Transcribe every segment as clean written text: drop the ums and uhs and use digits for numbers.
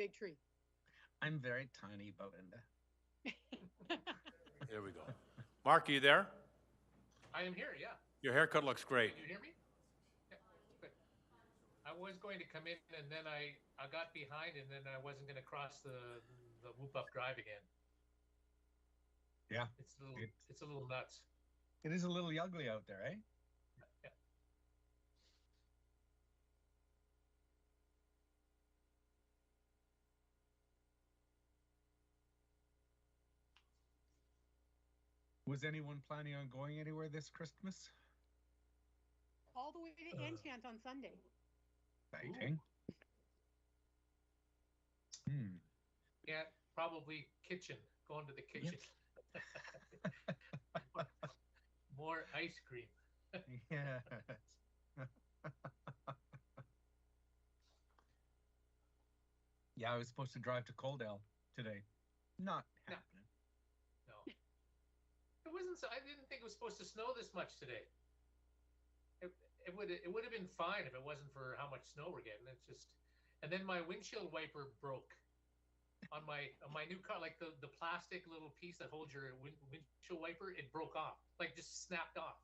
big tree. I'm very tiny, Belinda. There we go. Mark, are you there? I am here, yeah. Your haircut looks great. Can you hear me? Yeah, good. I was going to come in and then I got behind and then I wasn't going to cross the Whoop Up Drive again. Yeah. It's a little nuts. It is a little ugly out there, eh? Yeah. Was anyone planning on going anywhere this Christmas? All the way to Enchant on Sunday. Exciting. Yeah, probably kitchen. Going to the kitchen. More ice cream. Yes. Yeah, I was supposed to drive to Coaldale today. Not happening. No. It wasn't. I didn't think it was supposed to snow this much today. It would have been fine if it wasn't for how much snow we're getting. It's just, and then my windshield wiper broke on my new car, like the plastic little piece that holds your windshield wiper. It broke off, like just snapped off.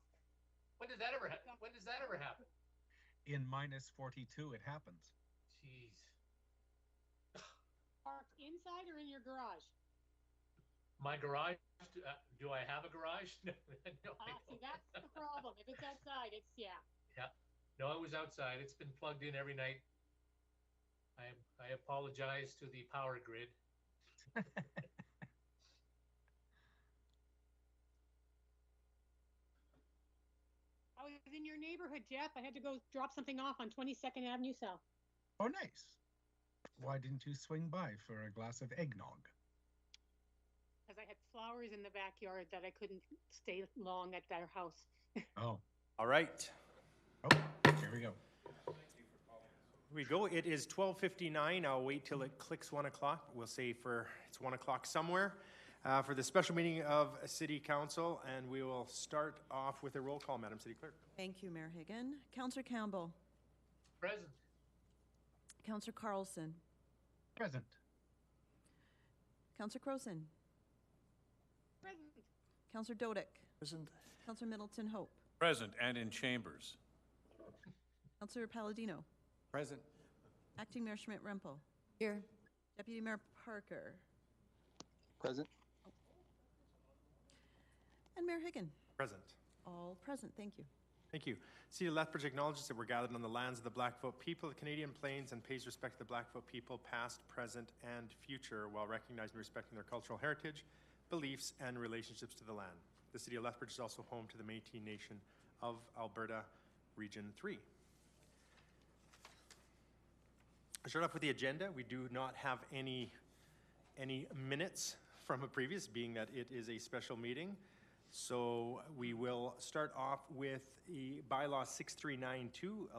When does that ever happen? In minus 42, it happens. Jeez. Parked inside or in your garage? My garage? Do I have a garage? No, See, that's the problem. If it's outside, it's Yeah. No, it was outside. It's been plugged in every night. I apologize to the power grid. I was in your neighborhood, Jeff. I had to go drop something off on 22nd Avenue South. Oh, nice. Why didn't you swing by for a glass of eggnog? Because I had flowers in the backyard that I couldn't stay long at their house. Oh. All right. Oh, here we go. Here we go. It is 12:59. I'll wait till it clicks 1 o'clock. We'll say it's 1 o'clock somewhere for the special meeting of City Council, and we will start off with a roll call, Madam City Clerk. Thank you, Mayor Higgin. Councillor Campbell. Present. Councillor Carlson. Present. Councillor Croson. Present. Councillor Dodick. Present. Councillor Middleton Hope. Present and in chambers. Councillor Palladino. Present. Acting Mayor Schmidt-Rempel. Here. Deputy Mayor Parker. Present. And Mayor Higgin. Present. All present. Thank you. Thank you. City of Lethbridge acknowledges that we're gathered on the lands of the Blackfoot people of the Canadian Plains and pays respect to the Blackfoot people, past, present, and future, while recognizing and respecting their cultural heritage, beliefs, and relationships to the land. The City of Lethbridge is also home to the Métis Nation of Alberta, Region 3. I'll start off with the agenda. We do not have any minutes from a previous, being that it is a special meeting. So we will start off with the bylaw 6392,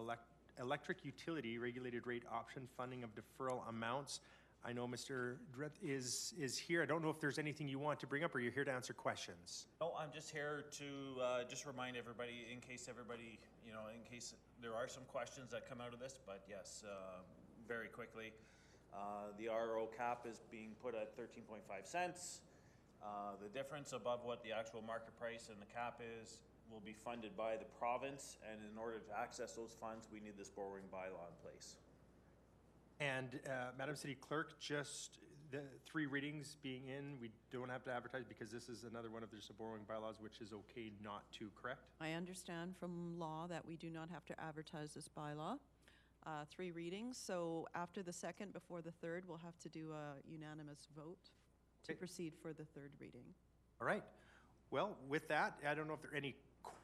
electric utility regulated rate option funding of deferral amounts. I know Mr. Dreth is here. I don't know if there's anything you want to bring up, or you're here to answer questions. No, I'm just here to just remind everybody, in case everybody, in case there are some questions that come out of this, but yes, very quickly, the RO cap is being put at 13.5 cents. The difference above what the actual market price and the cap is will be funded by the province, and in order to access those funds, we need this borrowing bylaw in place. And Madam City Clerk, just the 3 readings being in, we don't have to advertise because this is another one of their borrowing bylaws, which is okay not to, correct? I understand from law that we do not have to advertise this bylaw. 3 readings, so after the second, before the third, we'll have to do a unanimous vote to proceed for the 3rd reading. All right. Well, with that, I don't know if there are any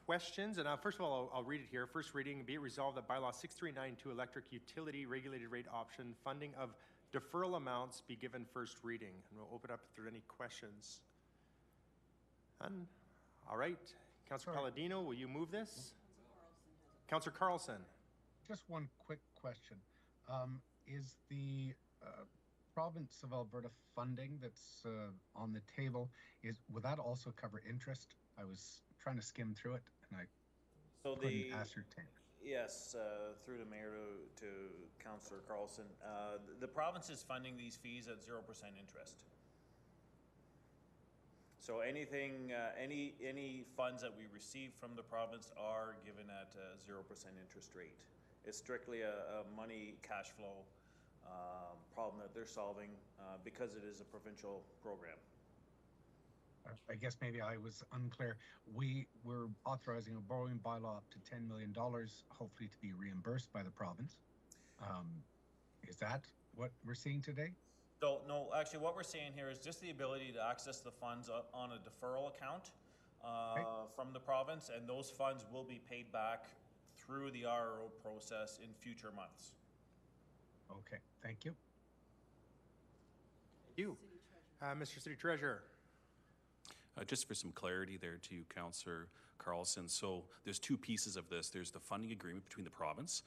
questions. And first of all, I'll read it here. First reading, be it resolved that bylaw 6392, electric utility regulated rate option, funding of deferral amounts be given first reading. And we'll open up if there are any questions. None? All right. Councillor Palladino, will you move this? Councillor Carlson. Just one quick question. Is the province of Alberta funding that's on the table, will that also cover interest? I was trying to skim through it and I couldn't ascertain. Yes, through the mayor to Councillor Carlson. The province is funding these fees at 0% interest. So anything, any funds that we receive from the province are given at a 0% interest rate. It's strictly a money cash flow problem that they're solving because it is a provincial program. I guess maybe I was unclear. We were authorizing a borrowing bylaw up to $10 million, hopefully to be reimbursed by the province. Is that what we're seeing today? So, no, actually what we're saying here is just the ability to access the funds on a deferral account from the province, and those funds will be paid back through the RRO process in future months. Okay, thank you. Thank you. Mr. City Treasurer. Just for some clarity there to Councillor Carlson. So there's two pieces of this. There's the funding agreement between the province,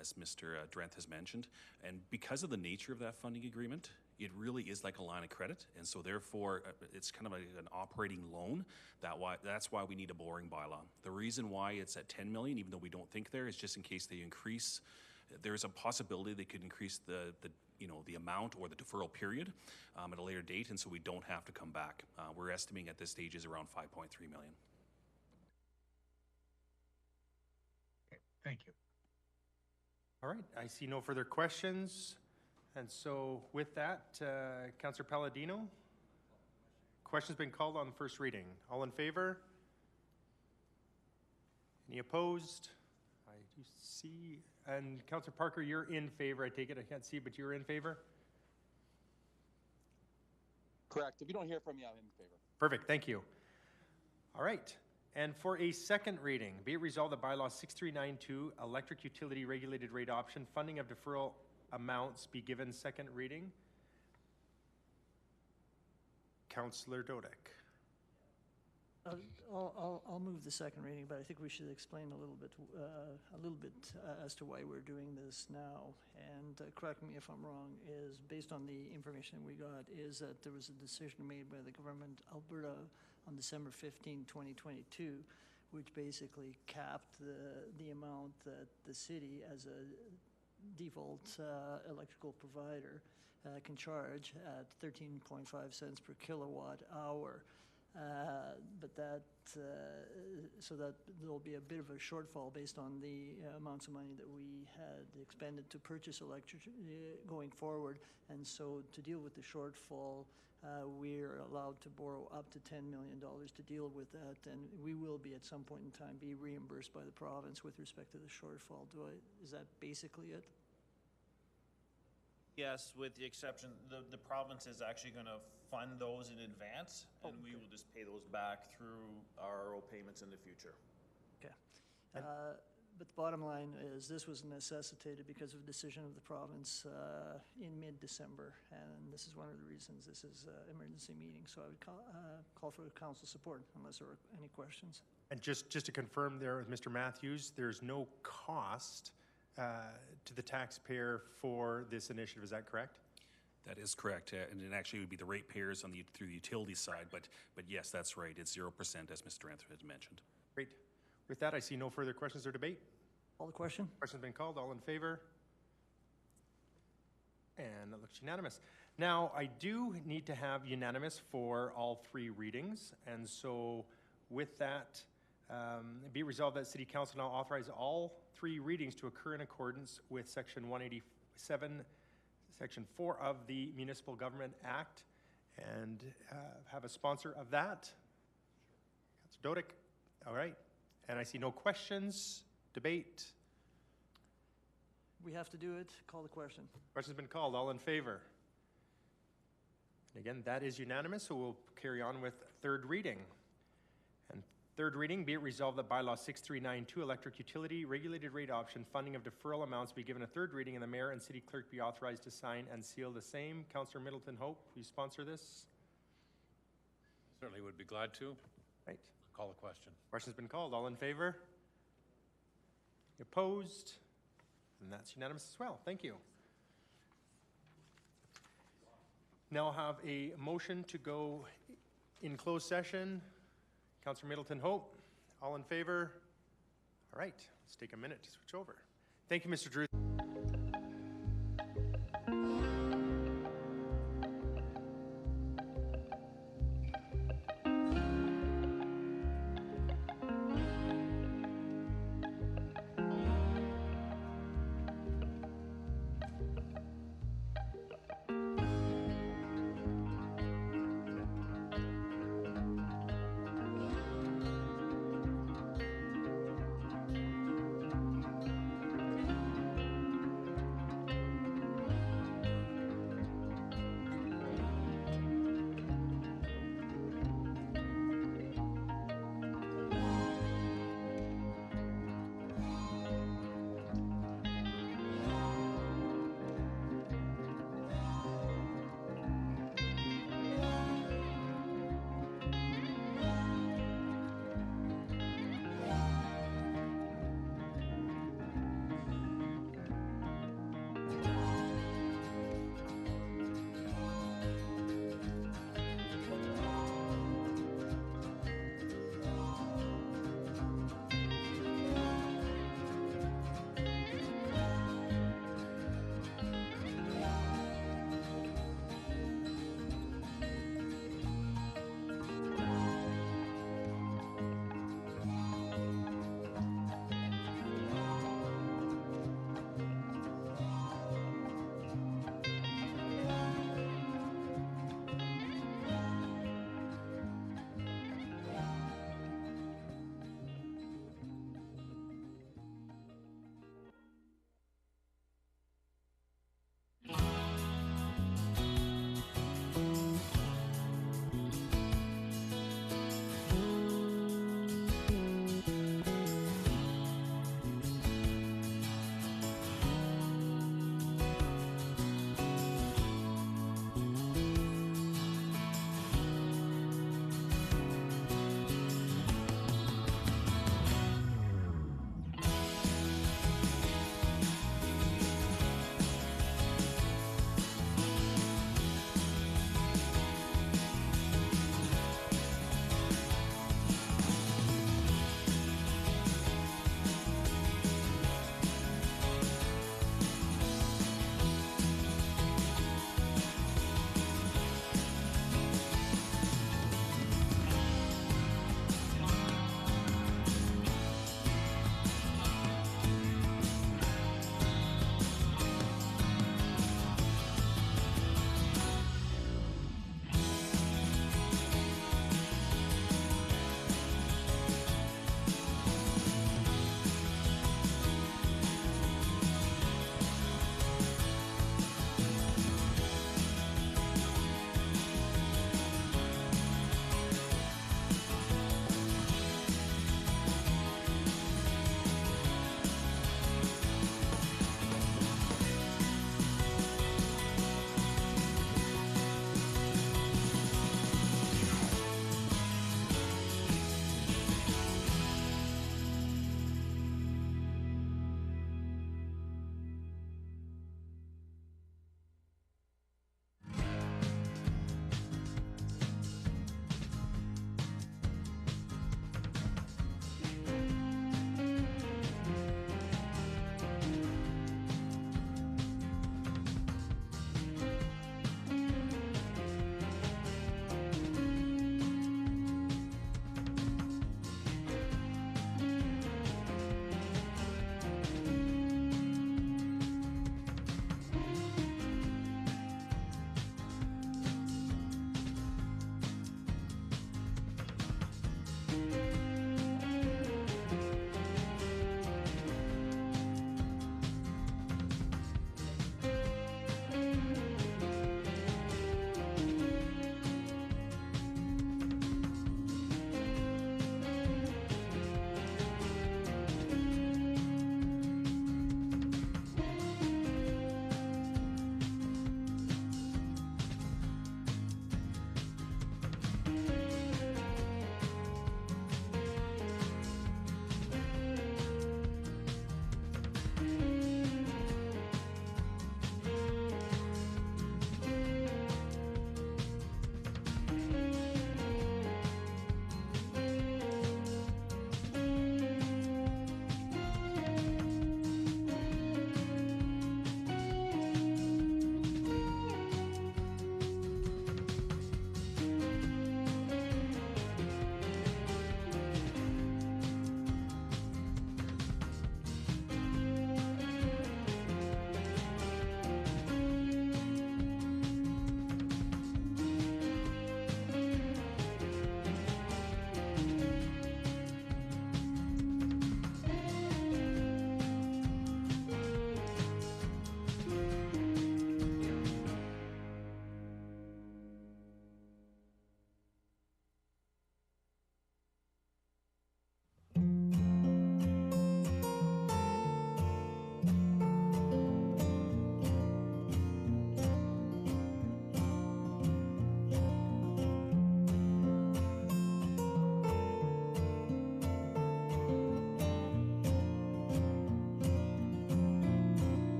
as Mr. Drenth has mentioned. And because of the nature of that funding agreement, it really is like a line of credit. And so therefore, it's kind of an operating loan. That's why we need a borrowing bylaw. The reason why it's at 10 million, even though we don't think there, is just in case they increase. There's a possibility they could increase the amount or the deferral period at a later date, and so we don't have to come back. We're estimating at this stage is around 5.3 million. Okay, thank you. All right, I see no further questions. And so with that, Councillor Palladino, question's been called on the first reading. All in favor? Any opposed? I do see. And Councillor Parker, you're in favor. I take it, I can't see, but you're in favor? Correct. If you don't hear from me, I'm in favor. Perfect, thank you. All right, and for a second reading, be it resolved that bylaw 6392, electric utility regulated rate option, funding of deferral amounts be given second reading. Councillor Dodek. I'll move the second reading, but I think we should explain a little bit as to why we're doing this now. And correct me if I'm wrong, is based on the information we got, is that there was a decision made by the government of Alberta on December 15, 2022, which basically capped the amount that the city, as a default electrical provider, can charge at 13.5 cents per kilowatt hour. But so that there'll be a bit of a shortfall based on the amounts of money that we had expended to purchase electricity going forward. And so to deal with the shortfall, we're allowed to borrow up to $10 million to deal with that. And we will be at some point in time be reimbursed by the province with respect to the shortfall. Is that basically it? Yes, with the exception, the province is actually going to fund those in advance, and we will just pay those back through RRO payments in the future. Okay. But the bottom line is this was necessitated because of a decision of the province in mid-December, and this is one of the reasons this is an emergency meeting. So I would call for council support unless there are any questions. And just to confirm there with Mr. Matthews, there's no cost to the taxpayer for this initiative, is that correct? That is correct, and it actually would be the ratepayers through the utility side, but yes, that's right. It's 0%, as Mr. Anthony had mentioned. Great. With that, I see no further questions or debate. Call the question. Question's been called. All in favor? And that looks unanimous. Now, I do need to have unanimous for all three readings, and so with that, be resolved that City Council now authorize all three readings to occur in accordance with Section 187, Section 4 of the Municipal Government Act, and have a sponsor of that. Councilor Dodek. All right. And I see no questions. Debate. We have to do it. Call the question. Question's been called. All in favor? And again, that is unanimous, so we'll carry on with third reading. And third reading, be it resolved that bylaw 6392, electric utility regulated rate option, funding of deferral amounts be given a third reading, and the mayor and city clerk be authorized to sign and seal the same. Councillor Middleton Hope, will you sponsor this? Certainly would be glad to. Right. Call the question. Question's been called. All in favor? Opposed? And that's unanimous as well. Thank you. Now I'll have a motion to go in closed session. Councillor Middleton Hope, all in favor? All right. let's take a minute to switch over. Thank you, Mr. Drew.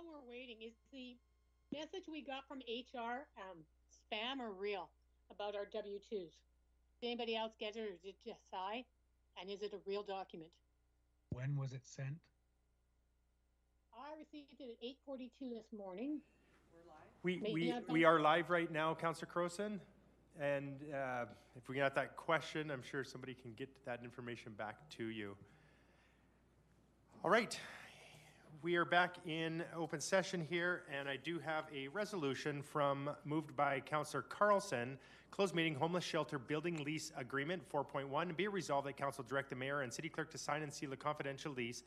while we're waiting, is the message we got from HR spam or real about our W-2s? Did anybody else get it, or is it just I? And is it a real document? When was it sent? I received it at 8:42 this morning. We are live right now, Councillor Croson. And if we got that question, I'm sure somebody can get that information back to you. All right. We are back in open session here, and I do have a resolution moved by Councillor Carlson, closed meeting homeless shelter building lease agreement 4.1. Be it resolved that council direct the mayor and city clerk to sign and seal a confidential lease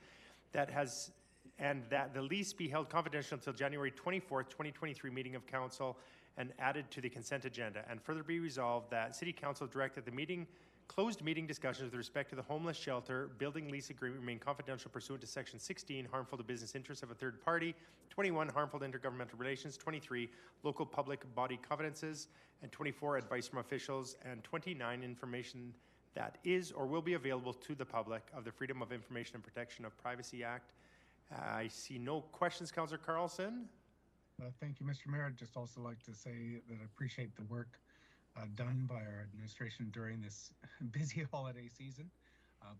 and that the lease be held confidential until January 24th, 2023 meeting of council and added to the consent agenda. And further be resolved that city council direct that the closed meeting discussions with respect to the homeless shelter building lease agreement remain confidential pursuant to section 16, harmful to business interests of a third party, 21, harmful to intergovernmental relations, 23, local public body covenances, and 24, advice from officials, and 29, information that is or will be available to the public of the Freedom of Information and Protection of Privacy Act. I see no questions, Councillor Carlson. Thank you, Mr. Mayor. I'd just also like to say that I appreciate the work done by our administration during this busy holiday season.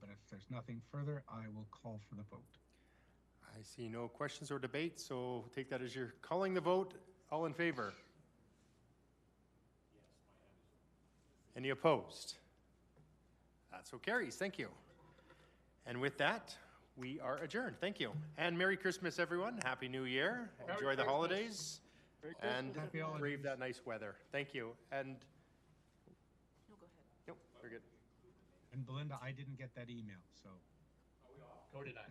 But if there's nothing further, I will call for the vote. I see no questions or debate, so take that as you're calling the vote. All in favor? Any opposed? That so carries. Thank you. And with that, we are adjourned. Thank you. And Merry Christmas, everyone. Happy New Year. Enjoy the holidays. And Happy holidays. brave that nice weather. Thank you. And No, go ahead. nope, we're good. And Belinda, I didn't get that email, so. Go did I.